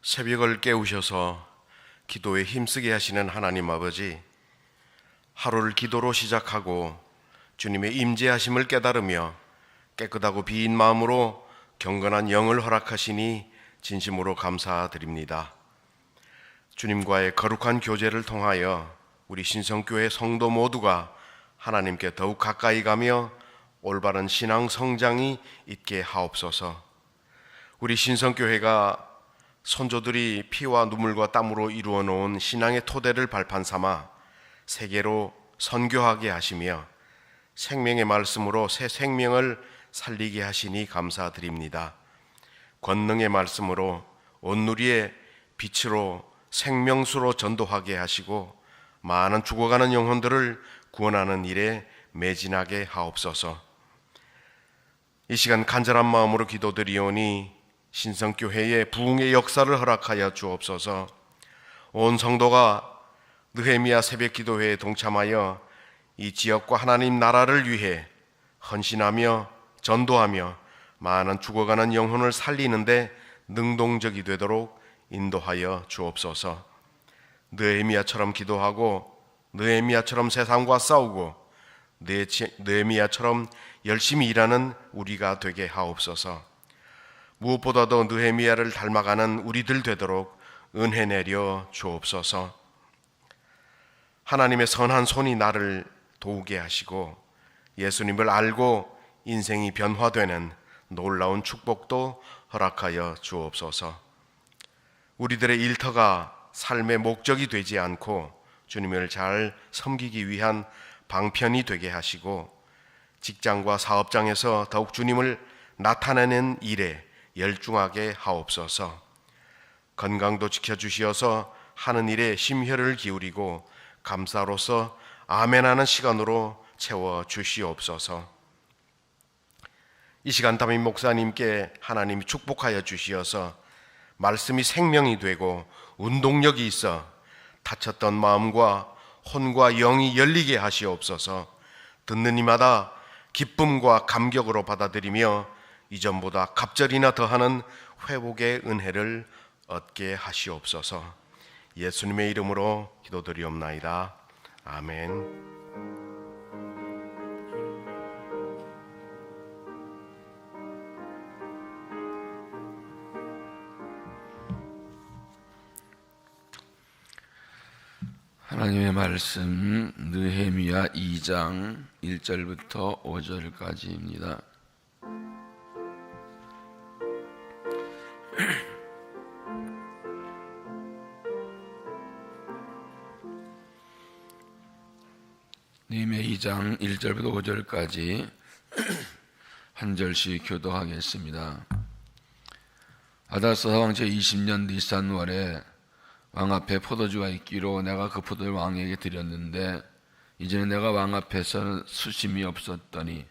새벽을 깨우셔서 기도에 힘쓰게 하시는 하나님 아버지, 하루를 기도로 시작하고 주님의 임재하심을 깨달으며 깨끗하고 빈 마음으로 경건한 영을 허락하시니 진심으로 감사드립니다. 주님과의 거룩한 교제를 통하여 우리 신성교회 성도 모두가 하나님께 더욱 가까이 가며 올바른 신앙 성장이 있게 하옵소서. 우리 신성교회가 선조들이 피와 눈물과 땀으로 이루어 놓은 신앙의 토대를 발판 삼아 세계로 선교하게 하시며 생명의 말씀으로 새 생명을 살리게 하시니 감사드립니다. 권능의 말씀으로 온누리의 빛으로 생명수로 전도하게 하시고 많은 죽어가는 영혼들을 구원하는 일에 매진하게 하옵소서. 이 시간 간절한 마음으로 기도드리오니 신성교회의 부흥의 역사를 허락하여 주옵소서. 온 성도가 느헤미야 새벽기도회에 동참하여 이 지역과 하나님 나라를 위해 헌신하며 전도하며 많은 죽어가는 영혼을 살리는데 능동적이 되도록 인도하여 주옵소서. 느헤미야처럼 기도하고 느헤미야처럼 세상과 싸우고 느헤미야처럼 열심히 일하는 우리가 되게 하옵소서. 무엇보다도 느헤미야를 닮아가는 우리들 되도록 은혜 내려 주옵소서. 하나님의 선한 손이 나를 도우게 하시고 예수님을 알고 인생이 변화되는 놀라운 축복도 허락하여 주옵소서. 우리들의 일터가 삶의 목적이 되지 않고 주님을 잘 섬기기 위한 방편이 되게 하시고 직장과 사업장에서 더욱 주님을 나타내는 일에 열중하게 하옵소서. 건강도 지켜주시어서 하는 일에 심혈을 기울이고 감사로서 아멘하는 시간으로 채워주시옵소서. 이 시간 담임 목사님께 하나님이 축복하여 주시어서 말씀이 생명이 되고 운동력이 있어 다쳤던 마음과 혼과 영이 열리게 하시옵소서. 듣는 이마다 기쁨과 감격으로 받아들이며 이전보다 갑절이나 더하는 회복의 은혜를 얻게 하시옵소서. 예수님의 이름으로 기도드리옵나이다. 아멘. 하나님의 말씀 느헤미야 2장 1절부터 5절까지입니다. 느헤미야 2장 1절부터 5절까지 한 절씩 교도하겠습니다. 아다스 왕 제20년 니산월에 왕 앞에 포도주가 있기로 내가 그 포도를 왕에게 드렸는데 이제는 내가 왕 앞에서 수심이 없었더니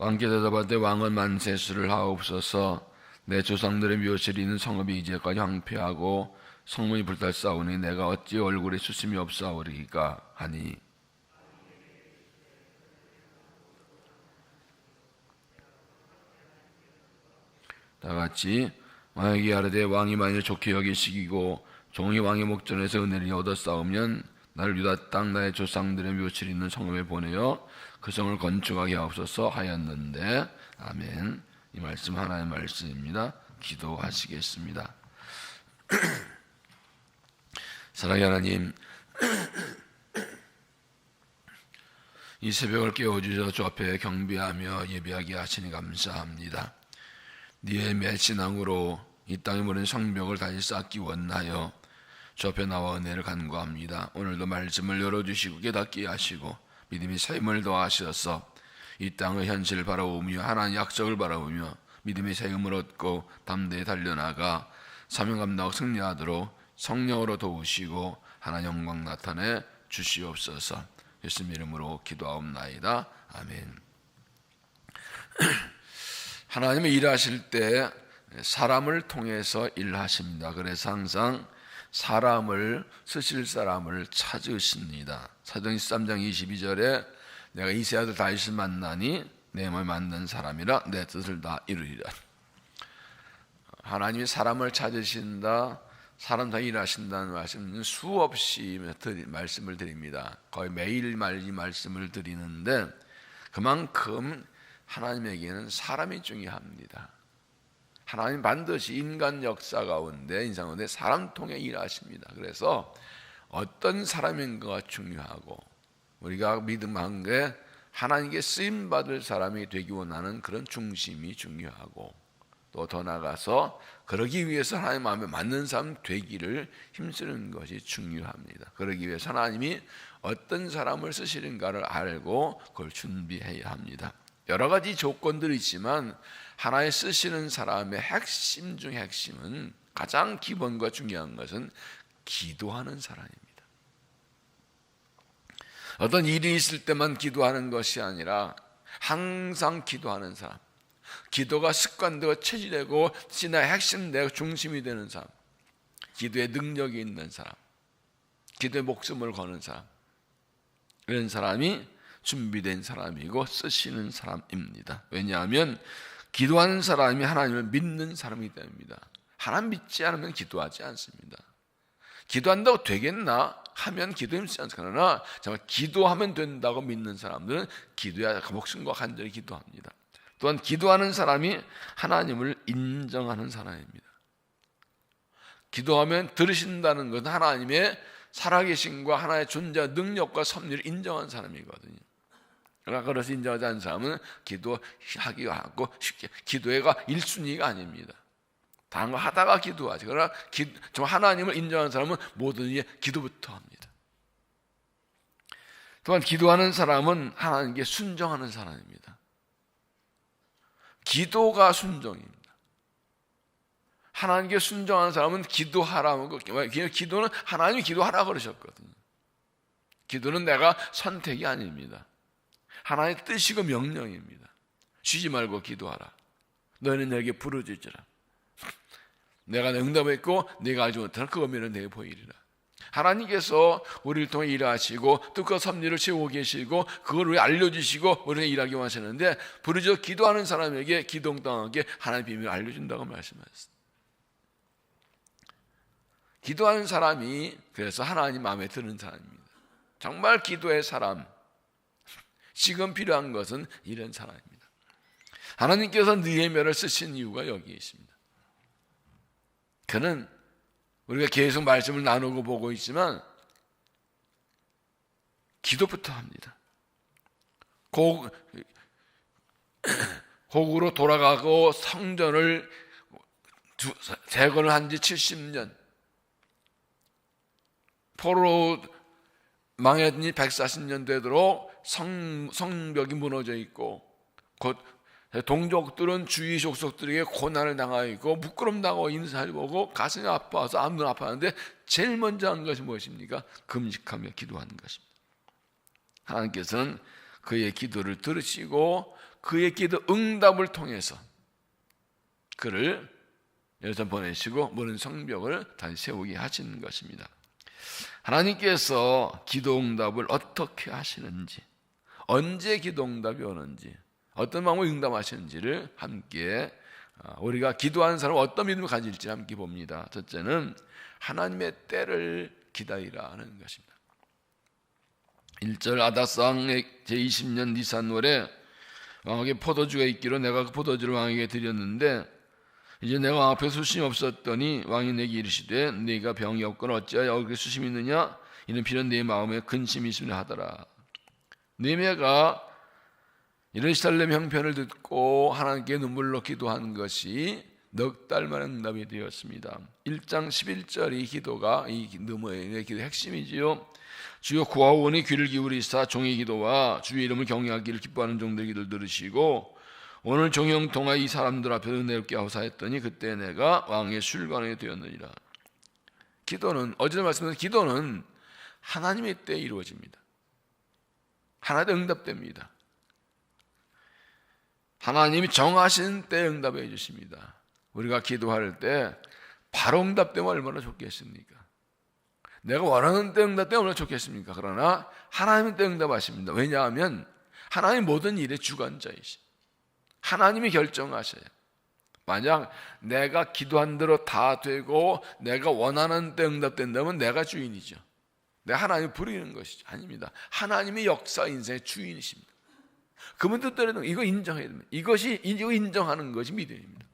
왕께 대답하되 왕은 만세수를 하옵소서. 내 조상들의 묘실이 있는 성읍이 이제까지 황폐하고 성문이 불탈사오니 내가 어찌 얼굴에 수심이 없사오리까 하니 다같이 왕에게 아뢰되 왕이 만일 좋게 여기시기고 종이 왕의 목전에서 은혜를 얻었사오면 나를 유다 땅 나의 조상들의 묘실이 있는 성읍에 보내어 그 성을 건축하게 하옵소서 하였는데. 아멘. 이 말씀 하나의 말씀입니다. 기도하시겠습니다. 사랑의 하나님, 이 새벽을 깨워주셔서 주 앞에 경배하며 예배하게 하시니 감사합니다. 니의 신앙으로 이 땅에 무는 성벽을 다시 쌓기 원하여 주 앞에 나와 은혜를 간구합니다. 오늘도 말씀을 열어주시고 깨닫게 하시고 믿음의 샘을 더하셔서 이 땅의 현실을 바라보며 하나님의 약속을 바라보며 믿음의 세움을 얻고 담대히 달려나가 사명 감당하고 승리하도록 성령으로 도우시고 하나님 영광 나타내 주시옵소서. 예수님 이름으로 기도하옵나이다. 아멘. 하나님이 일하실 때 사람을 통해서 일하십니다. 그래서 항상 사람을 쓰실 사람을 찾으십니다. 사도행 13장 22절에 내가 이세 아들 다윗을 만나니 내 마음에 맞는 사람이라 내 뜻을 다 이루리라. 하나님이 사람을 찾으신다, 사람 다 일하신다는 말씀은 수없이 말씀을 드립니다. 거의 매일 이 말씀을 드리는데 그만큼 하나님에게는 사람이 중요합니다. 하나님 반드시 인간 역사 가운데 인상 가운데 사람 통해 일하십니다. 그래서 어떤 사람인가가 중요하고 우리가 믿음한 게 하나님께 쓰임 받을 사람이 되기 원하는 그런 중심이 중요하고 또 더 나아가서 그러기 위해서 하나님 마음에 맞는 사람 되기를 힘쓰는 것이 중요합니다. 그러기 위해서 하나님이 어떤 사람을 쓰시는가를 알고 그걸 준비해야 합니다. 여러 가지 조건들이 있지만 하나의 쓰시는 사람의 핵심 중 핵심은 가장 기본과 중요한 것은 기도하는 사람입니다. 어떤 일이 있을 때만 기도하는 것이 아니라 항상 기도하는 사람, 기도가 습관되고 체질되고 신앙의 핵심 내 중심이 되는 사람, 기도에 능력이 있는 사람, 기도에 목숨을 거는 사람, 이런 사람이 준비된 사람이고 쓰시는 사람입니다. 왜냐하면 기도하는 사람이 하나님을 믿는 사람이기 때문입니다. 하나님 믿지 않으면 기도하지 않습니다. 기도한다고 되겠나 하면 기도 힘쓰지 않습니다. 그러나 정말 기도하면 된다고 믿는 사람들은 기도야 목숨과 간절히 기도합니다. 또한 기도하는 사람이 하나님을 인정하는 사람입니다. 기도하면 들으신다는 것은 하나님의 살아계심과 하나의 존재 능력과 섭리를 인정한 사람이거든요. 그러나 그것을 인정하지 않는 사람은 기도하기가 하고 쉽게 기도가 1순위가 아닙니다. 다른 거 하다가 기도하지. 그러나 정말 하나님을 인정하는 사람은 모든 일에 기도부터 합니다. 또한 기도하는 사람은 하나님께 순종하는 사람입니다. 기도가 순종입니다. 하나님께 순종하는 사람은 기도하라고, 기도는 하나님이 기도하라고 그러셨거든요. 기도는 내가 선택이 아닙니다. 하나님의 뜻이고 명령입니다. 쉬지 말고 기도하라. 너희는 내게 부르짖으라. 내가 응답했고 네가 알지 못하는 그 의미를 내게 보이리라. 하나님께서 우리를 통해 일하시고 뜻과 섭리를 채우고 계시고 그걸 우리 알려주시고 우리가 일하기 원하시는데 부르짖어 기도하는 사람에게 기도응답하게 하나님의 비밀을 알려준다고 말씀하셨습니다. 기도하는 사람이 그래서 하나님 마음에 드는 사람입니다. 정말 기도의 사람, 지금 필요한 것은 이런 사람입니다. 하나님께서 느헤미야를 쓰신 이유가 여기에 있습니다. 그는 우리가 계속 말씀을 나누고 보고 있지만 기도부터 합니다. 곡으로 돌아가고 성전을 재건을 한 지 70년, 포로로 망했던 지 140년 되도록 성벽이 무너져 있고 곧 동족들은 주위 족속들에게 고난을 당하고 있고 부끄럼 당하고 인사를 보고 가슴이 아파서 암도 아파하는데 제일 먼저 하는 것이 무엇입니까? 금식하며 기도하는 것입니다. 하나님께서는 그의 기도를 들으시고 그의 기도 응답을 통해서 그를 여기서 보내시고 무너진 성벽을 다시 세우게 하시는 것입니다. 하나님께서 기도 응답을 어떻게 하시는지, 언제 기도 응답이 오는지, 어떤 방법으로 응답하시는지를 함께 우리가 기도하는 사람은 어떤 믿음을 가질지 함께 봅니다. 첫째는 하나님의 때를 기다리라는 것입니다. 1절 아다상의 제20년 니산월에 왕에게 포도주가 있기로 내가 그 포도주를 왕에게 드렸는데 이제 내가 왕 앞에 수심이 없었더니 왕이 내게 이르시되 네가 병이 없거나 어찌하여 그렇게 수심이 있느냐 이는 필연 네 마음에 근심이 있으려 하더라. 느헤미야가 예루살렘 형편을 듣고 하나님께 눈물로 기도한 것이 넉 달 만에 응답이 되었습니다. 1장 11절 이 기도가 이 느헤미야의 기도의 핵심이지요. 주여 구하오니 귀를 기울이사 종의 기도와 주의 이름을 경외하기를 기뻐하는 종들의 기도를 들으시고 오늘 종영 통하 이 사람들 앞에 은혜롭게 하사했더니 그때 내가 왕의 술관에 되었느니라. 기도는 어제도 말씀드린 기도는 하나님의 때에 이루어집니다. 하나님의 응답됩니다. 하나님이 정하신 때에 응답해 주십니다. 우리가 기도할 때 바로 응답되면 얼마나 좋겠습니까? 내가 원하는 때 응답되면 얼마나 좋겠습니까? 그러나 하나님은 때 응답하십니다. 왜냐하면 하나님 모든 일의 주관자이시. 하나님이 결정하셔요. 만약 내가 기도한 대로 다 되고 내가 원하는 때 응답된다면 내가 주인이죠. 내가 하나님을 부리는 것이죠. 아닙니다. 하나님이 역사 인생의 주인이십니다. 그분 뜻대로 이거 인정해야 됩니다. 이거 인정하는 것이 믿음입니다.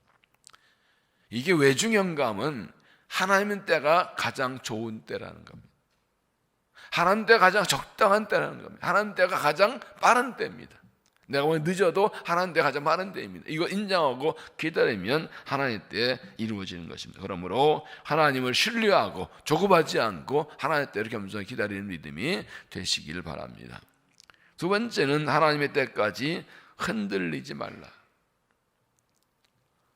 이게 왜 중요한가 하면 하나님은 때가 가장 좋은 때라는 겁니다. 하나님 때가 가장 적당한 때라는 겁니다. 하나님 때가 가장 빠른 때입니다. 내가 오늘 늦어도 하나님 때가 가장 빠른 때입니다. 이거 인정하고 기다리면 하나님 때에 이루어지는 것입니다. 그러므로 하나님을 신뢰하고 조급하지 않고 하나님 때를 겸손히 기다리는 믿음이 되시기를 바랍니다. 두 번째는 하나님의 때까지 흔들리지 말라.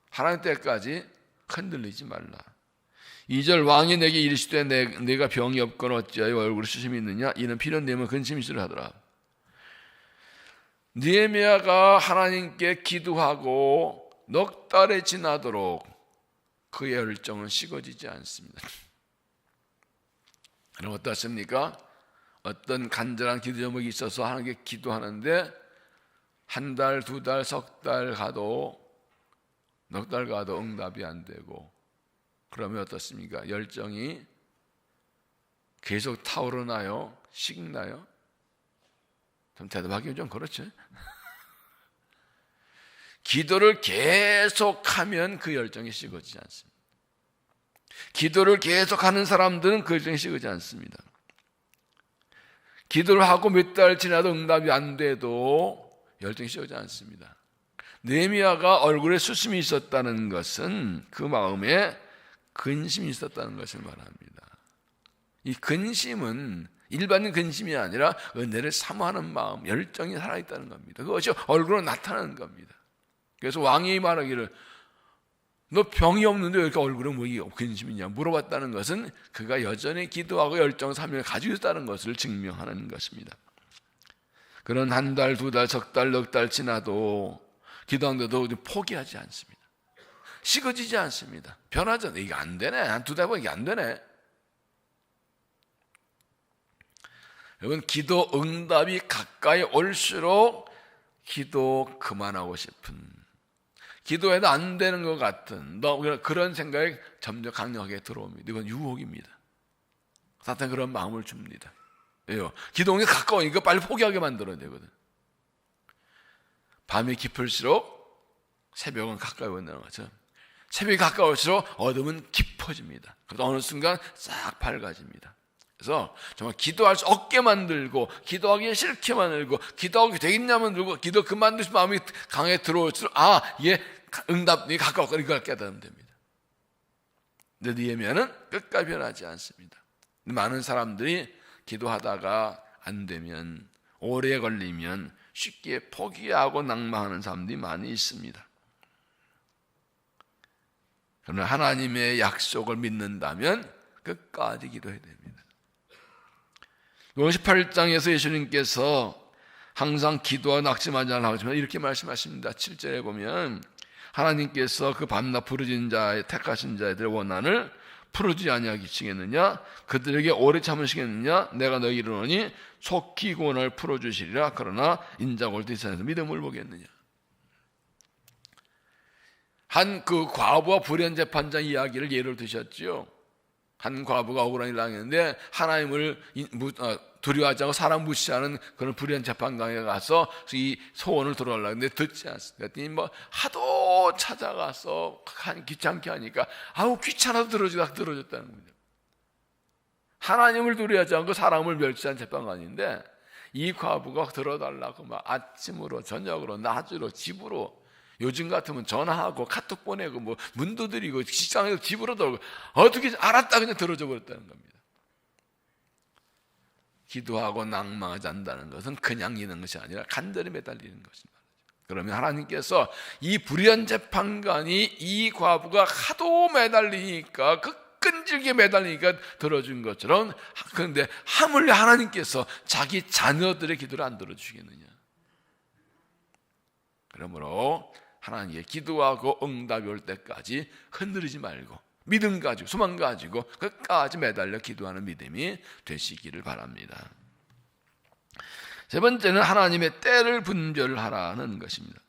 하나님 때까지 흔들리지 말라. 2절 왕이 내게 이르시되 내가 병이 없거나 어찌하여 얼굴에 수심이 있느냐 이는 필연 내면 근심이 있으라 하더라. 느헤미야가 하나님께 기도하고 넉 달이 지나도록 그의 열정은 식어지지 않습니다. 그럼 어떻습니까? 어떤 간절한 기도 제목이 있어서 하나님께 기도하는데 한 달, 두 달, 석 달 가도 넉 달 가도 응답이 안 되고 그러면 어떻습니까? 열정이 계속 타오르나요? 식나요? 좀 대답하기는 좀 그렇죠. 기도를 계속하면 그 열정이 식어지지 않습니다. 기도를 계속하는 사람들은 그 열정이 식어지지 않습니다. 기도를 하고 몇 달 지나도 응답이 안 돼도 열정이 식어지지 않습니다. 느헤미야가 얼굴에 수심이 있었다는 것은 그 마음에 근심이 있었다는 것을 말합니다. 이 근심은 일반적인 근심이 아니라 은혜를 사모하는 마음, 열정이 살아있다는 겁니다. 그것이 얼굴로 나타나는 겁니다. 그래서 왕이 말하기를 너 병이 없는데 왜 이렇게 얼굴에 뭐 근심이냐 물어봤다는 것은 그가 여전히 기도하고 열정 사명을 가지고 있다는 것을 증명하는 것입니다. 그런 한 달, 두 달, 석 달, 넉 달 지나도 기도하는데도 포기하지 않습니다. 식어지지 않습니다. 변하지 않아요. 이게 안 되네. 한 두 달 보면 이게 안 되네. 여러분 기도 응답이 가까이 올수록 기도 그만하고 싶은 기도해도 안 되는 것 같은 그런 생각이 점점 강력하게 들어옵니다. 이건 유혹입니다. 사탄이 그런 마음을 줍니다. 왜요? 기도 응답이 가까우니까 빨리 포기하게 만들어야 되거든. 밤이 깊을수록 새벽은 가까이 온다는 거죠. 새벽이 가까울수록 어둠은 깊어집니다. 그래서 어느 순간 싹 밝아집니다. 그래서 정말 기도할 수 없게 만들고 기도하기 싫게 만들고 기도하기 되겠냐 만들고 기도 그만두신 마음이 강에 들어올수록 이게 응답이 가까웠구나 이걸 깨달으면 됩니다. 근데 느헤미야는 끝까지 변하지 않습니다. 많은 사람들이 기도하다가 안 되면 오래 걸리면 쉽게 포기하고 낭망하는 사람들이 많이 있습니다. 그러나 하나님의 약속을 믿는다면 끝까지 기도해야 됩니다. 58장에서 예수님께서 항상 기도와 낙심하지 않으라고 하지만 이렇게 말씀하십니다. 7절에 보면 하나님께서 그 밤낮 부르짖는 자의 택하신 자들의 원한을 풀어주지 아니하시겠느냐 그들에게 오래 참으시겠느냐 내가 너희에게 이르노니 속히 그 원한을 풀어주시리라 그러나 인자가 올 때 이스라엘에서 믿음을 보겠느냐. 한 그 과부와 불의한 재판장 이야기를 예를 드셨지요. 한 과부가 억울한 일을 당했는데 하나님을 두려워하지 않고 사람 무시하는 그런 불의한 재판관에 가서 이 소원을 들어달라고 했는데 듣지 않습니다. 그랬더니 하도 찾아가서 귀찮게 하니까 귀찮아도 들어줬다는 겁니다. 하나님을 두려워하지 않고 사람을 멸시한 재판관인데 이 과부가 들어달라고 아침으로 저녁으로 낮으로 집으로 요즘 같으면 전화하고 카톡 보내고 문 두드리고 직장에서 집으로 들어오고 어떻게 알았다 그냥 들어줘 버렸다는 겁니다. 기도하고 낭망하지 않는다는 것은 그냥 있는 것이 아니라 간절히 매달리는 것입니다. 그러면 하나님께서 이 불의한 재판관이 이 과부가 하도 매달리니까 끈질기게 매달리니까 들어준 것처럼 그런데 하물며 하나님께서 자기 자녀들의 기도를 안 들어주시겠느냐. 그러므로 하나님께 기도하고 응답이 올 때까지 흔들리지 말고 믿음 가지고 소망 가지고 끝까지 매달려 기도하는 믿음이 되시기를 바랍니다. 세 번째는 하나님의 때를 분별하라는 것입니다.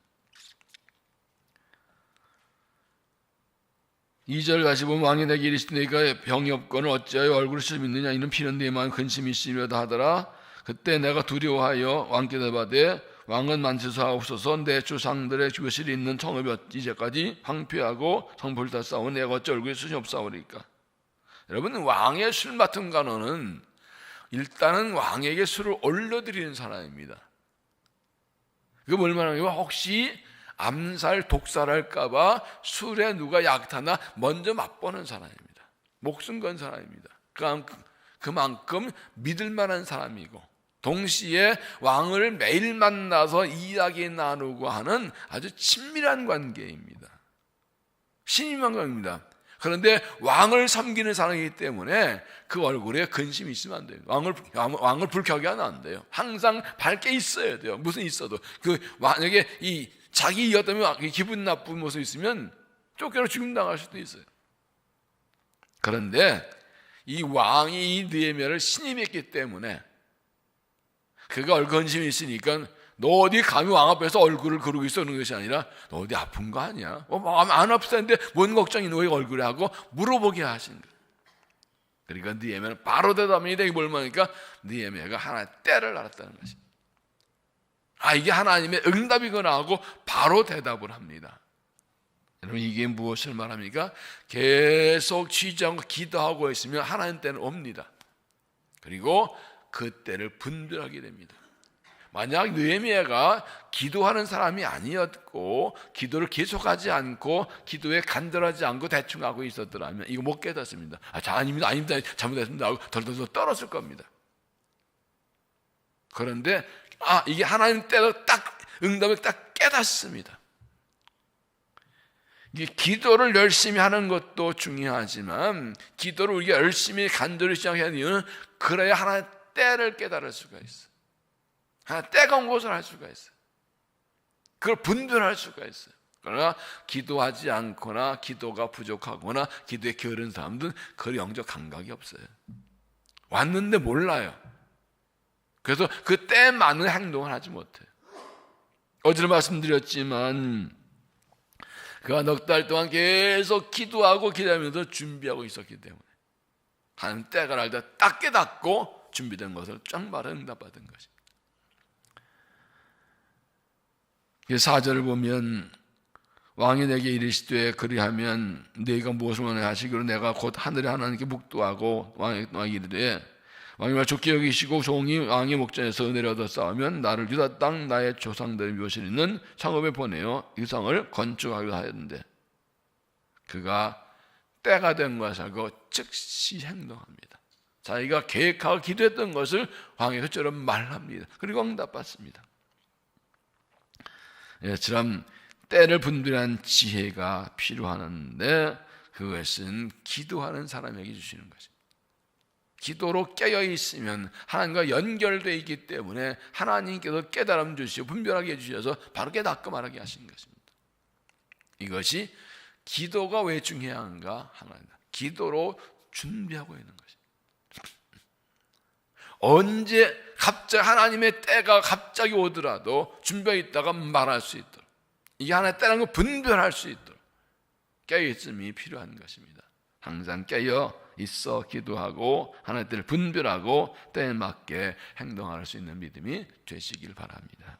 2절 다시 보면 왕이 내게 이르시되 네가 병이 없거늘 어찌하여 얼굴을 씻느냐 이는 피는 네 마음 근심이 있으리로다 하더라. 그때 내가 두려워하여 왕께 대답하되 왕은 만지소하옵소서 내 조상들의 교실이 있는 성읍이 이제까지 황폐하고 성불 다 싸운 내가 어찌 얼굴에 숱이 없사오리까. 여러분, 왕의 술 맡은 간원은 일단은 왕에게 술을 올려드리는 사람입니다. 그거 얼마나 혹시 암살, 독살할까봐 술에 누가 약타나 먼저 맛보는 사람입니다. 목숨 건 사람입니다. 그만큼 믿을 만한 사람이고 동시에 왕을 매일 만나서 이야기 나누고 하는 아주 친밀한 관계입니다. 신임한 관계입니다. 그런데 왕을 섬기는 사람이기 때문에 그 얼굴에 근심이 있으면 안 돼요. 왕을 불쾌하게 하면 안 돼요. 항상 밝게 있어야 돼요. 무슨 있어도 만약에 자기 이유 때문에 기분 나쁜 모습 있으면 쫓겨나 죽임 당할 수도 있어요. 그런데 이 왕이 이 느헤미야를 신임했기 때문에 그가 얼굴 근심이 있으니까 너 어디 감히 왕 앞에서 얼굴을 그러고 있어 그런 것이 아니라 너 어디 아픈 거 아니야? 마음 안 아프다는데 뭔 걱정이 너의 얼굴에 하고 물어보게 하신 거예요. 그러니까 느헤미야는 바로 대답이 되게 뭘마니까 느헤미야가 하나의 때를 알았다는 것입니다. 이게 하나님의 응답이구나 하고 바로 대답을 합니다. 여러분, 이게 무엇을 말합니까? 계속 취지하고 기도하고 있으면 하나님 때는 옵니다. 그리고 그 때를 분별하게 됩니다. 만약 느헤미야가 기도하는 사람이 아니었고 기도를 계속하지 않고 기도에 간절하지 않고 대충 하고 있었더라면 이거 못 깨닫습니다. 아닙니다 잘못했습니다 하고 덜덜 떨었을 겁니다. 그런데 이게 하나님 때로 딱 응답을 딱 깨닫습니다. 이게 기도를 열심히 하는 것도 중요하지만 기도를 우리가 열심히 간절히 시작해야 하는 이유는 그래야 하나의 때를 깨달을 수가 있어요. 하나 때가 온 것을 알 수가 있어요. 그걸 분별할 수가 있어요. 그러나 기도하지 않거나 기도가 부족하거나 기도에 게으른 사람들은 그 영적 감각이 없어요. 왔는데 몰라요. 그래서 그 때에 맞는 행동을 하지 못해요. 어제도 말씀드렸지만 그가 넉 달 동안 계속 기도하고 기다리면서 준비하고 있었기 때문에 하나님 때가 날 때 딱 깨닫고 준비된 것을 쫙 말해 응답받은 것입니다. 4절을 보면 왕이 내게 이르시되 그리하면 네가 무엇을 원하시기로 내가 곧 하늘의 하나님께 묵도하고 왕이 이르되 왕이 말 좋게 여기시고 종이 왕의 목전에서 은혜를 얻어 싸우면 나를 유다 땅 나의 조상들의 묘실 있는 성읍에 보내어 이 성을 건축하기로 하였는데 그가 때가 된 것을 알고 즉시 행동합니다. 자기가 계획하고 기도했던 것을 왕에게 그처럼 말합니다. 그리고 응답받습니다. 이처럼 때를 분별한 지혜가 필요하는데 그것은 기도하는 사람에게 주시는 것입니다. 기도로 깨어있으면 하나님과 연결되어 있기 때문에 하나님께서 깨달음 주시고 분별하게 해주셔서 바로 깨닫고 말하게 하신 것입니다. 이것이 기도가 왜 중요한가 하나입니다. 기도로 준비하고 있는 것입니다. 언제 갑자기 하나님의 때가 갑자기 오더라도 준비해 있다가 말할 수 있도록 이게 하나의 때라는 걸 분별할 수 있도록 깨어있음이 필요한 것입니다. 항상 깨어 있어 기도하고 하나님의 때를 분별하고 때에 맞게 행동할 수 있는 믿음이 되시길 바랍니다.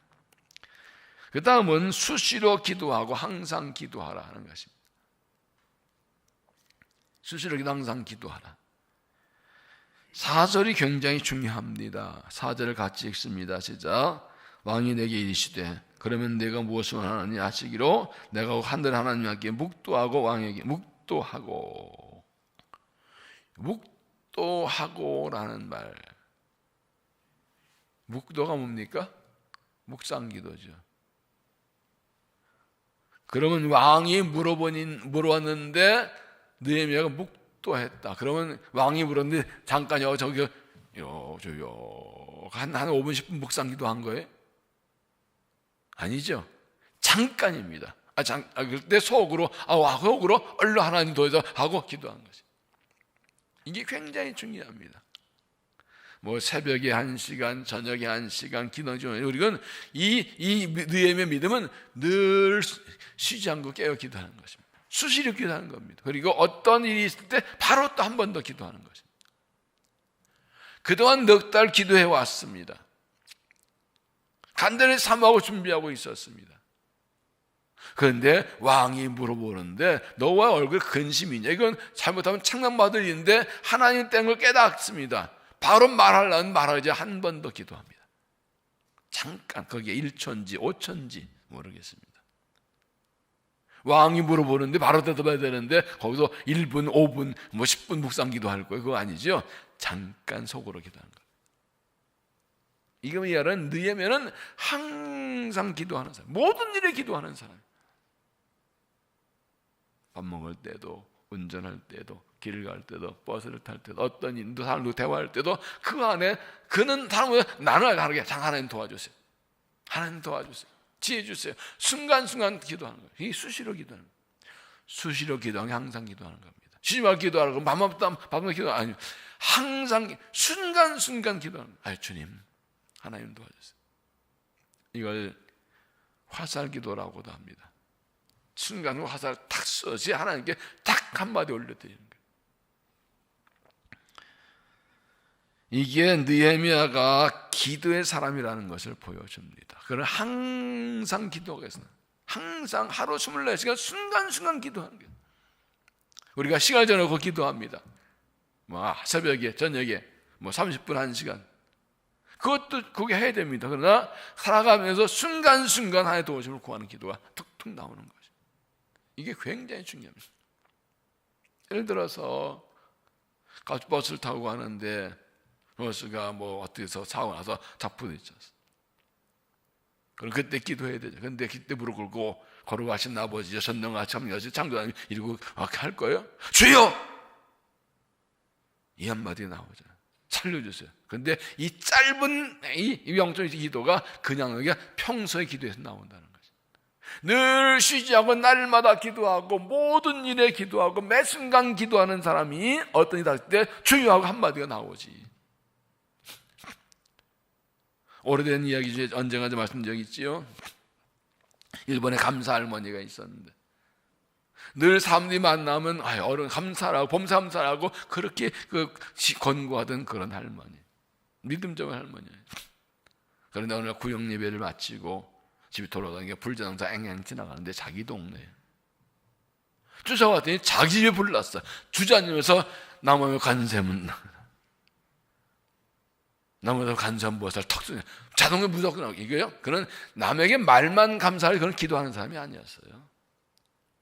그 다음은 수시로 기도하고 항상 기도하라 하는 것입니다. 수시로 항상 기도하라. 4절이 굉장히 중요합니다. 4절을 같이 읽습니다. 시작. 왕이 내게 이르시되 그러면 내가 무엇을 원하느냐 하시기로 내가 하늘 하나님께 묵도하고 왕에게 묵도하고라는 말. 묵도가 뭡니까? 묵상기도죠. 그러면 왕이 물어봤는데 느헤미야가 묵도했다. 그러면 왕이 물었는데 잠깐요 저기요 한 5분 10분 묵상기도 한 거예요? 아니죠. 잠깐입니다. 그때 속으로 얼른 하나님 도와줘 하고 기도한 것이. 이게 굉장히 중요합니다. 뭐 새벽에 1시간, 저녁에 1시간 기도 중에 우리는 이 느헤미야의 믿음은 늘 쉬지 않고 깨어 기도하는 것입니다. 수시로 기도하는 겁니다. 그리고 어떤 일이 있을 때 바로 또 한 번 더 기도하는 것입니다. 그동안 넉 달 기도해 왔습니다. 간절히 사모하고 준비하고 있었습니다. 그런데 왕이 물어보는데 너와 얼굴에 근심이냐? 이건 잘못하면 책망받을 일인데 하나님 땡을 깨닫습니다. 바로 말하려면 말하지 한 번 더 기도합니다. 잠깐 거기에 1초인지 5초인지 모르겠습니다. 왕이 물어보는데 바로 대답해야 되는데 거기서 1분, 5분, 10분 묵상 기도할 거예요. 그거 아니죠? 잠깐 속으로 기도하는 거예요. 이거 말하는 느헤미야는 항상 기도하는 사람, 모든 일에 기도하는 사람. 밥 먹을 때도, 운전할 때도, 길을 갈 때도, 버스를 탈 때도, 어떤 인도 사람과 대화할 때도 그 안에 그는 사람보다 나는 다르게 하나님 도와주세요. 하나님 도와주세요. 지혜 주세요. 순간순간 기도하는 거예요. 이게 수시로 기도하는 거예요. 수시로 기도하는 게 항상 기도하는 겁니다. 쉬지 말고 기도하라고 밤마다 기도 아니요. 항상 순간순간 기도하는 거예요. 주님, 하나님 도와주세요. 이걸 화살 기도라고도 합니다. 순간으로 화살을 탁 쏘지 하나님께 딱 한마디 올려드리는 거예요. 이게 느헤미야가 기도의 사람이라는 것을 보여줍니다. 그는 항상 기도하고 있어요. 항상 하루 24시간 순간순간 기도하는 거예요. 우리가 시간을 정해놓고 기도합니다. 새벽에, 저녁에 30분, 1시간. 그것도 그게 해야 됩니다. 그러나 살아가면서 순간순간 하나님의 도우심을 구하는 기도가 툭툭 나오는 거죠. 이게 굉장히 중요합니다. 예를 들어서 버스를 타고 가는데 버스가 어디서 사고 나서 자포돼 있었어. 그럼 그때 기도해야 되죠. 근데 그때 무릎 꿇고 걸어가신 아버지, 전능하신 하나님, 창조하나님 이러고 할 거예요? 주여! 이 한마디 나오죠. 살려주세요. 그런데 이 짧은 이 영적인 기도가 그냥 평소의 기도에서 나온다는 거죠. 늘 쉬지 않고 날마다 기도하고 모든 일에 기도하고 매 순간 기도하는 사람이 어떤 일이 닿을 때 주여하고 한마디가 나오지. 오래된 이야기 중에 언젠가 말씀드린 적이 있지요. 일본에 감사 할머니가 있었는데 늘 사람들이 만나면 어른 감사라고 범사 감사라고 그렇게 권고하던 그런 할머니, 믿음적인 할머니예요. 그런데 어느 날 구역 예배를 마치고 집에 돌아다니까 불전항사 앵앵 지나가는데 자기 동네에 쫓아왔더니 자기 집에 불났어. 주저앉으면서 나무에 간샘은 나무에서 간샘 무엇을 턱 쏘냐. 자동에 무조건 나오고 이거요. 그는 남에게 말만 감사할 그런 기도하는 사람이 아니었어요.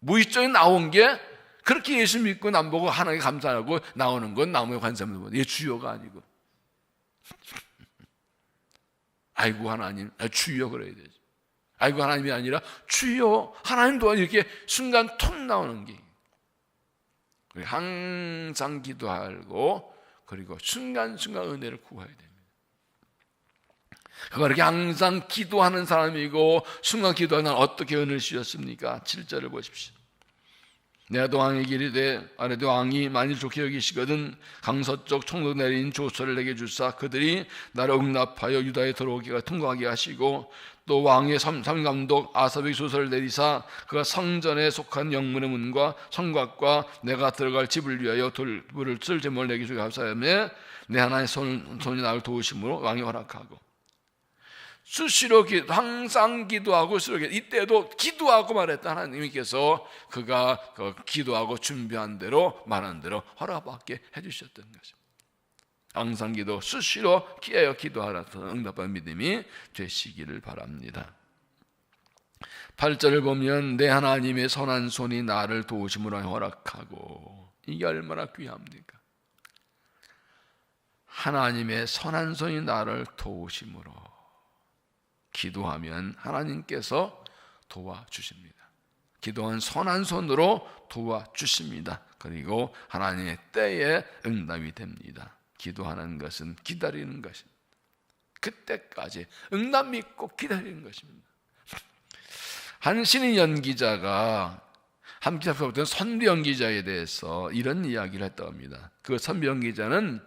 무의식적인 나온 게 그렇게 예수 믿고 남 보고 하나님께 감사하고 나오는 건 나무에 관심을 보는 이게 주여가 아니고 아이고 하나님 주여 그래야 되죠. 아이고 하나님이 아니라 주여 하나님 도와 이렇게 순간 톡 나오는 게 항상 기도하고 그리고 순간순간 은혜를 구해야 됩니다. 그렇게 항상 기도하는 사람이고 순간 기도하는 사람 어떻게 은혜를 주셨습니까? 7절을 보십시오. 내가 왕의 길이 돼 아래도 왕이 만일 좋게 여기시거든 강서쪽 총독 내린 조서를 내게 주사 그들이 나를 응납하여 유다에 들어오기가 통과하게 하시고 또 왕의 삼감독 아사백이 조서를 내리사 그가 성전에 속한 영문의 문과 성곽과 내가 들어갈 집을 위하여 돌불을 쓸 제목을 내게 주게 하사였으며 내 하나의 손이 나를 도우심으로 왕이 허락하고 수시로 항상 기도하고 이때도 기도하고 말했다. 하나님께서 그가 기도하고 준비한 대로 말한 대로 허락받게 해주셨던 것입니다. 항상 기도 수시로 깨어 기도하라서 응답한 믿음이 되시기를 바랍니다. 8절을 보면 내 하나님의 선한 손이 나를 도우심으로 허락하고 이게 얼마나 귀합니까? 하나님의 선한 손이 나를 도우심으로 기도하면 하나님께서 도와주십니다. 기도한 선한 손으로 도와주십니다. 그리고 하나님의 때에 응답이 됩니다. 기도하는 것은 기다리는 것입니다. 그때까지 응답 믿고 기다리는 것입니다. 한 신인 연기자가 함께 작업했던 선비 연기자에 대해서 이런 이야기를 했다고 합니다. 그 선비 연기자는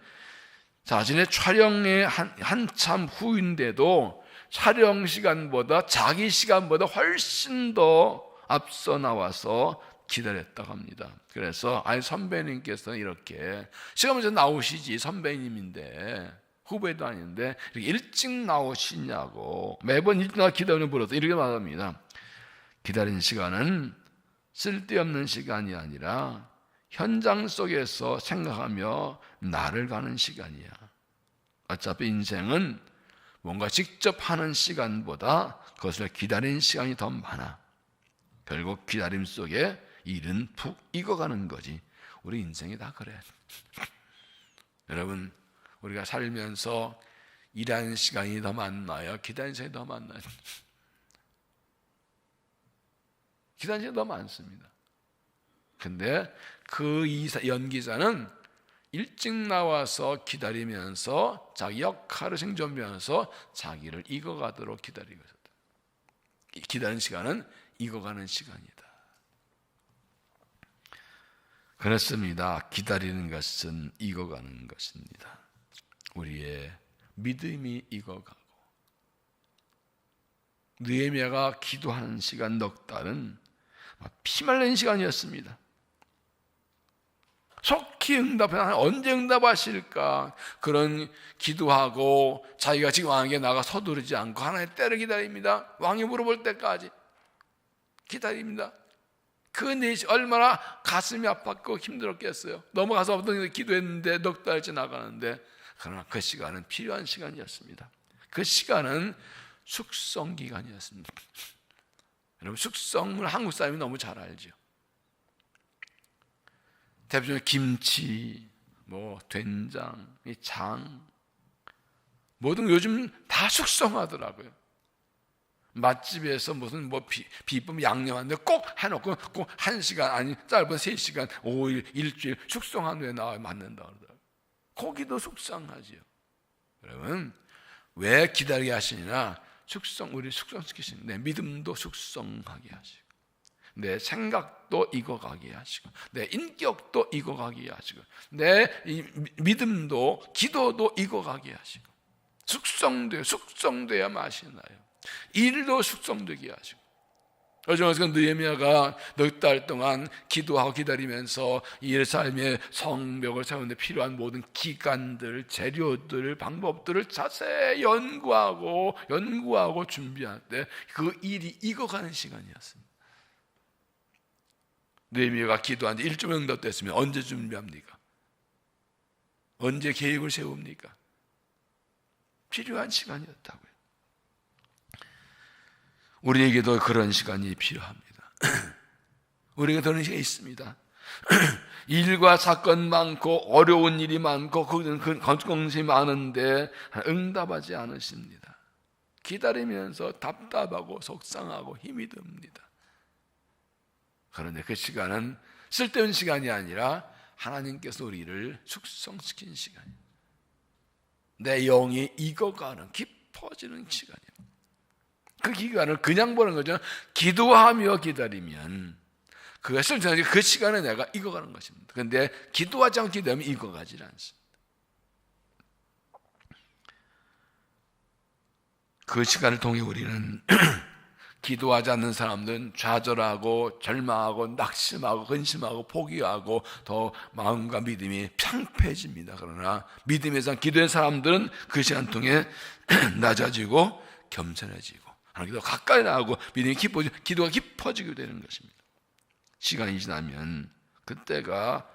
자신의 촬영에 한참 후인데도 촬영 시간보다 자기 시간보다 훨씬 더 앞서 나와서 기다렸다고 합니다. 그래서 아니 선배님께서는 이렇게 시간 먼저 나오시지, 선배님인데 후배도 아닌데 이렇게 일찍 나오시냐고 매번 일찍 나와 기다리는 물어서 이렇게 말합니다. 기다린 시간은 쓸데없는 시간이 아니라 현장 속에서 생각하며 나를 가는 시간이야. 어차피 인생은 뭔가 직접 하는 시간보다 그것을 기다리는 시간이 더 많아. 결국 기다림 속에 일은 푹 익어가는 거지. 우리 인생이 다 그래. 여러분, 우리가 살면서 일하는 시간이 더 많나요? 기다리는 시간이 더 많나요? 기다리는 시간이 더 많습니다. 근데 그 연기자는 일찍 나와서 기다리면서 자기 역할을 생존하면서 자기를 익어가도록 기다리고 있었다. 기다리는 시간은 익어가는 시간이다. 그렇습니다. 기다리는 것은 익어가는 것입니다. 우리의 믿음이 익어가고 느헤미야가 기도하는 시간 넉 달은 피말리는 시간이었습니다. 속히 응답하나 언제 응답하실까 그런 기도하고 자기가 지금 왕에게 나가 서두르지 않고 하나님의 때를 기다립니다. 왕이 물어볼 때까지 기다립니다. 그 넷이 얼마나 가슴이 아팠고 힘들었겠어요. 넘어가서 어떤 기도했는데 넉 달 지나가는데 그러나 그 시간은 필요한 시간이었습니다. 그 시간은 숙성 기간이었습니다. 여러분 숙성을 한국 사람이 너무 잘 알죠. 대표적으로 김치, 된장, 장 모든 요즘 다 숙성하더라고요. 맛집에서 무슨 비법 양념하는데 꼭 해놓고 꼭 1시간 아니 짧은 3시간 5일 일주일 숙성한 후에 나와 맞는다 그러더라고요. 고기도 숙성하지요. 여러분 왜 기다리게 하시느냐? 우리 숙성시키시는 내 믿음도 숙성하게 하시고 내 생각도 익어가게 하시고 내 인격도 익어가게 하시고 내 믿음도 기도도 익어가게 하시고 숙성돼야 맛이 나요. 일도 숙성되게 하시고 어쩌면서 느헤미야가 넉 달 동안 기도하고 기다리면서 예루살렘의 성벽을 세우는데 필요한 모든 기간들, 재료들, 방법들을 자세히 연구하고 준비할 때 그 일이 익어가는 시간이었습니다. 느헤미야가 기도한 지 1주 응답됐으면 언제 준비합니까? 언제 계획을 세웁니까? 필요한 시간이었다고요. 우리에게도 그런 시간이 필요합니다. 우리에게 그런 시간이 있습니다. 일과 사건 많고 어려운 일이 많고 걱정이 많은데 응답하지 않으십니다. 기다리면서 답답하고 속상하고 힘이 듭니다. 그런데 그 시간은 쓸데없는 시간이 아니라 하나님께서 우리를 숙성시킨 시간이에요. 내 영이 익어가는 깊어지는 시간이에요. 그 기간을 그냥 보는 거죠. 기도하며 기다리면 그것을 그 시간에 내가 익어가는 것입니다. 그런데 기도하지 않고 기도하면 익어가지 않습니다. 그 시간을 통해 우리는 기도하지 않는 사람들은 좌절하고 절망하고 낙심하고 근심하고 포기하고 더 마음과 믿음이 평패해집니다. 그러나 믿음에서 기도한 사람들은 그 시간 통해 낮아지고 겸손해지고 하나님께서 가까이 나가고 믿음이 깊어지고 기도가 깊어지게 되는 것입니다. 시간이 지나면 그때가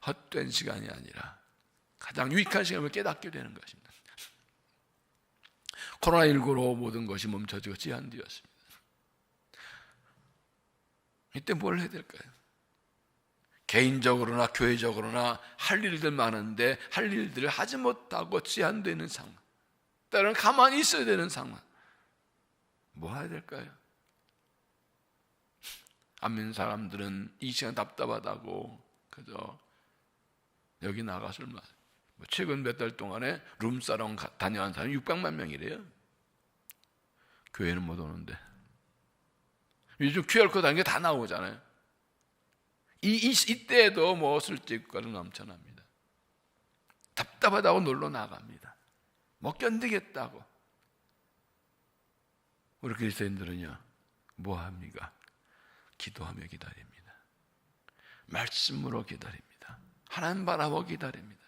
헛된 시간이 아니라 가장 유익한 시간을 깨닫게 되는 것입니다. 코로나19로 모든 것이 멈춰지고 제한되었습니다. 이때 뭘 해야 될까요? 개인적으로나 교회적으로나 할 일들 많은데 할 일들을 하지 못하고 제한되는 상황, 때로는 가만히 있어야 되는 상황, 뭐 해야 될까요? 안 믿는 사람들은 이 시간 답답하다고 그저 여기 나가서 최근 몇 달 동안에 룸사롱 다녀간 사람이 600만 명이래요. 교회는 못 오는데 요즘 QR코드 하는 게 다 나오잖아요. 이때에도 뭐 술집가루 넘쳐납니다. 답답하다고 놀러 나갑니다. 못 견디겠다고. 우리 그리스도인들은요, 뭐 합니까? 기도하며 기다립니다. 말씀으로 기다립니다. 하나님 바라보고 기다립니다.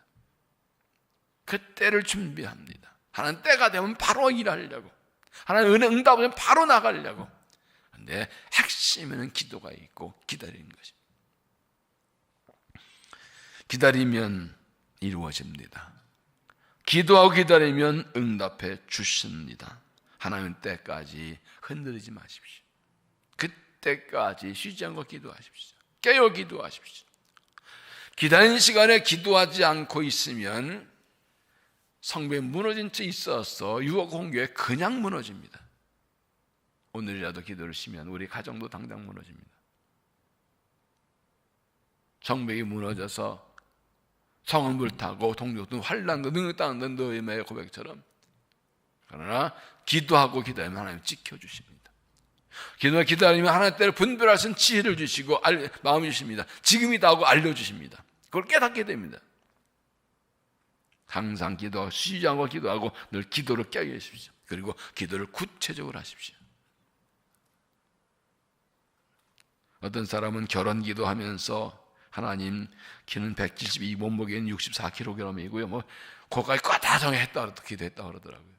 그 때를 준비합니다. 하나님 때가 되면 바로 일하려고, 하나님 은혜 응답하면 바로 나가려고. 그런데 핵심에는 기도가 있고 기다리는 것입니다. 기다리면 이루어집니다. 기도하고 기다리면 응답해 주십니다. 하나님 때까지 흔들리지 마십시오. 그때까지 쉬지 않고 기도하십시오. 깨어 기도하십시오. 기다리는 시간에 기도하지 않고 있으면 성벽이 무너진 채 있어서 유혹 공격에 그냥 무너집니다. 오늘이라도 기도를 쉬면 우리 가정도 당장 무너집니다. 성벽이 무너져서 성은 불타고 동족도 환난도 능력당한 너희의 고백처럼, 그러나 기도하고 기다리면 하나님 지켜주십니다. 기도하고 기다리면 하나님 때를 분별할 수 있는 지혜를 주시고 마음을 주십니다. 지금이다 하고 알려주십니다. 그걸 깨닫게 됩니다. 항상 기도하고 쉬지 않고 기도하고 늘 기도를 깨게 하십시오. 그리고 기도를 구체적으로 하십시오. 어떤 사람은 결혼 기도하면서 하나님 키는 172, 몸무게는 64kg이고요. 뭐 그거까지 다 정했다 기도했다 그러더라고요.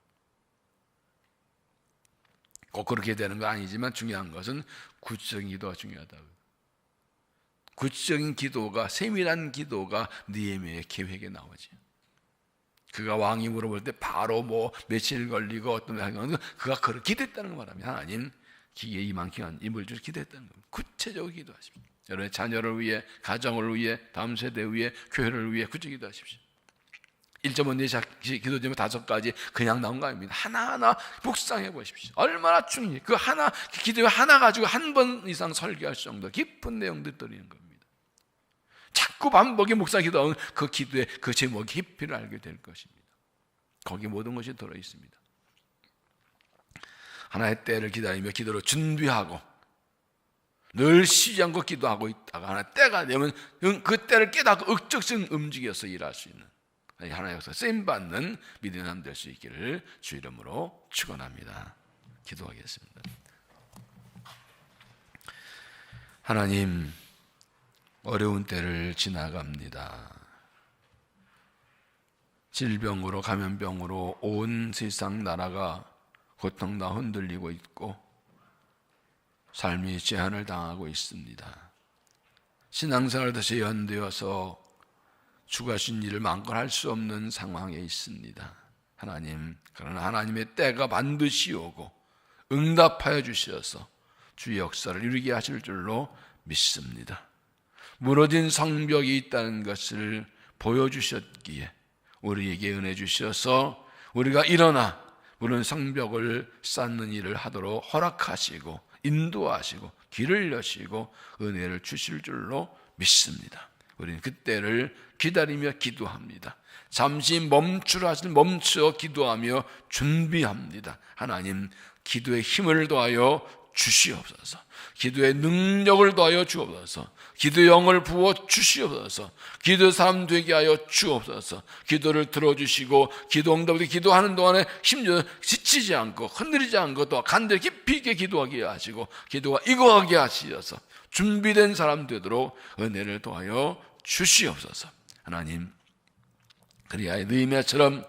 꼭 그렇게 되는 건 아니지만 중요한 것은 구체적인 기도가 중요하다고요. 구체적인 기도가, 세밀한 기도가 느헤미야의 계획에 나오죠. 그가 왕이 물어볼 때 바로 뭐 며칠 걸리고 어떤 그가 그렇게 기도했다는 거 말합니다. 하나님 기계에 이만큼 임을 줄 기도했다는 겁니다. 구체적으로 기도하십시오. 여러분의 자녀를 위해, 가정을 위해, 다음 세대 위해, 교회를 위해 구체적으로 기도하십시오. 1.5년 기도 제목 5가지 그냥 나온 거 아닙니다. 하나하나 묵상해 보십시오. 얼마나 중요해. 그 하나, 기도 하나 가지고 한 번 이상 설교할 정도 깊은 내용들 들리는 겁니다. 자꾸 반복의 묵상 기도하면 그 기도의 그 제목의 깊이를 알게 될 것입니다. 거기 모든 것이 들어 있습니다. 하나의 때를 기다리며 기도로 준비하고 늘 쉬지 않고 기도하고 있다가 하나 때가 되면 그 때를 깨닫고 억적성 움직여서 일할 수 있는 하나의 역사 쓰임받는 믿음의 사람 될 수 있기를 주 이름으로 축원합니다. 기도하겠습니다. 하나님, 어려운 때를 지나갑니다. 질병으로, 감염병으로 온 세상 나라가 고통다 흔들리고 있고 삶이 제한을 당하고 있습니다. 신앙생활도 제한되어서 주가신 일을 마음껏 할 수 없는 상황에 있습니다. 하나님, 그러나 하나님의 때가 반드시 오고 응답하여 주셔서 주의 역사를 이루게 하실 줄로 믿습니다. 무너진 성벽이 있다는 것을 보여주셨기에 우리에게 은혜 주셔서 우리가 일어나 무너진 성벽을 쌓는 일을 하도록 허락하시고 인도하시고 길을 여시고 은혜를 주실 줄로 믿습니다. 우리는 그때를 기다리며 기도합니다. 잠시 멈춰 기도하며 준비합니다. 하나님, 기도의 힘을 더하여 주시옵소서. 기도의 능력을 더하여 주옵소서. 기도의 영을 부어 주시옵소서. 기도의 사람 되게 하여 주옵소서. 기도를 들어주시고 기도 응답을 기도하는 동안에 심지어 지치지 않고 흔들리지 않고 또 간절히 깊이 있게 기도하게 하시고 기도가 익어가게 하시어서 준비된 사람 되도록 은혜를 더하여 주시옵소서. 하나님, 그리하여 느헤미야처럼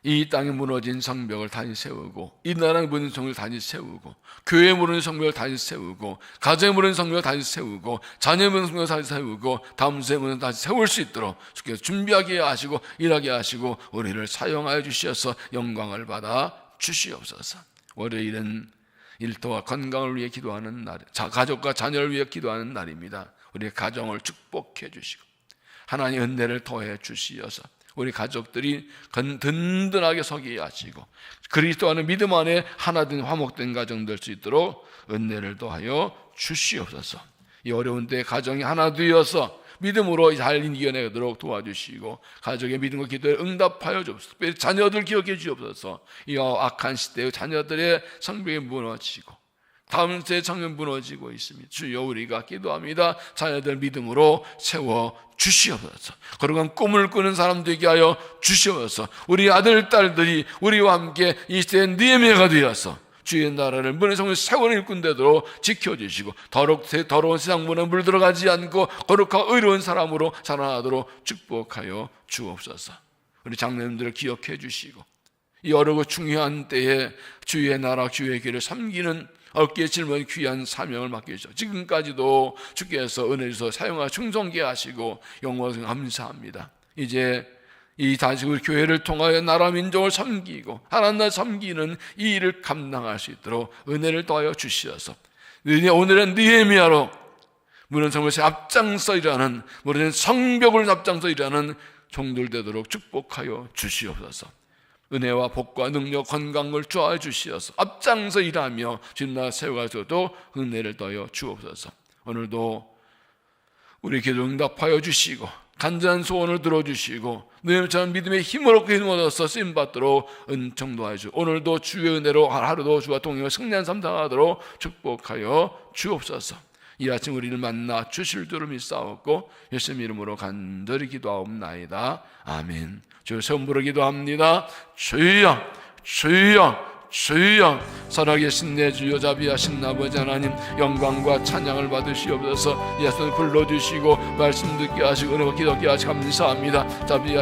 이 땅에 무너진 성벽을 다시 세우고 이 나라의 무너진 성벽을 다시 세우고 교회에 무너진 성벽을 다시 세우고 가정에 무너진 성벽을 다시 세우고 자녀에 무너진 성벽을 다시 세우고 다음 세대에 무너진 다시 세울 수 있도록 주께서 준비하게 하시고 일하게 하시고 우리를 사용하여 주셔서 영광을 받아 주시옵소서. 월요일은 일터와 건강을 위해 기도하는 날, 가족과 자녀를 위해 기도하는 날입니다. 우리의 가정을 축복해 주시고 하나님의 은혜를 더해 주시어서 우리 가족들이 든든하게 서게 하시고 그리스도 안에 믿음 안에 하나된 화목된 가정 될 수 있도록 은혜를 더하여 주시옵소서. 이 어려운 때 가정이 하나 되어서 믿음으로 잘 이겨내도록 도와주시고 가족의 믿음과 기도에 응답하여 주옵소서. 특별히 자녀들 기억해 주옵소서. 이 악한 시대의 자녀들의 성벽이 무너지고 다음 세 창면 무너지고 있습니다. 주여, 우리가 기도합니다. 자녀들 믿음으로 세워 주시옵소서. 거룩한 꿈을 꾸는 사람 되게 하여 주시옵소서. 우리 아들, 딸들이 우리와 함께 이 시대의 느헤미야가 되어서 주의 나라를 문의 성을 세월을 일꾼 되도록 지켜주시고 더러운 세상 문에 물들어가지 않고 거룩하고 의로운 사람으로 살아나도록 축복하여 주옵소서. 우리 장로님들을 기억해 주시고 이 어렵고 중요한 때에 주의 나라 주의 길을 섬기는 어깨에 짊어진 귀한 사명을 맡겨주셔서 지금까지도 주께서 은혜 주셔서 사용하여 충성케 하시고 영광 감사합니다. 이제 이 다시 우리 교회를 통하여 나라 민족을 섬기고 하나님 섬기는 이 일을 감당할 수 있도록 은혜를 더하여 주시어서 오늘은 느헤미야로 무너진 성벽에 앞장서 일하는, 무너진 성벽을 앞장서 일하는 종들 되도록 축복하여 주시옵소서. 은혜와 복과 능력, 건강을 주하여 주시어서 앞장서 일하며 주님 나라 세워가서도 은혜를 더하여 주옵소서. 오늘도 우리 기도 응답하여 주시고 간절한 소원을 들어주시고 느헤미야처럼 믿음의 힘을 얻어서 쓰임받도록 은총도 하여 주시고 오늘도 주의 은혜로 하루도 주와 동행하여 승리한 삶 당하도록 축복하여 주옵소서. 이 아침 우리를 만나 주실 줄을 믿사옵고 예수님 이름으로 간절히 기도하옵나이다. 아멘. 주 선부로 기도합니다. 주여, 주여, 주여. 살아계신 내 주여, 자비하신 아버지 하나님, 영광과 찬양을 받으시옵소서. 예수를 불러주시고 말씀 듣게 하시고 은혜와 기도하게 하시고 감사합니다. 자비하신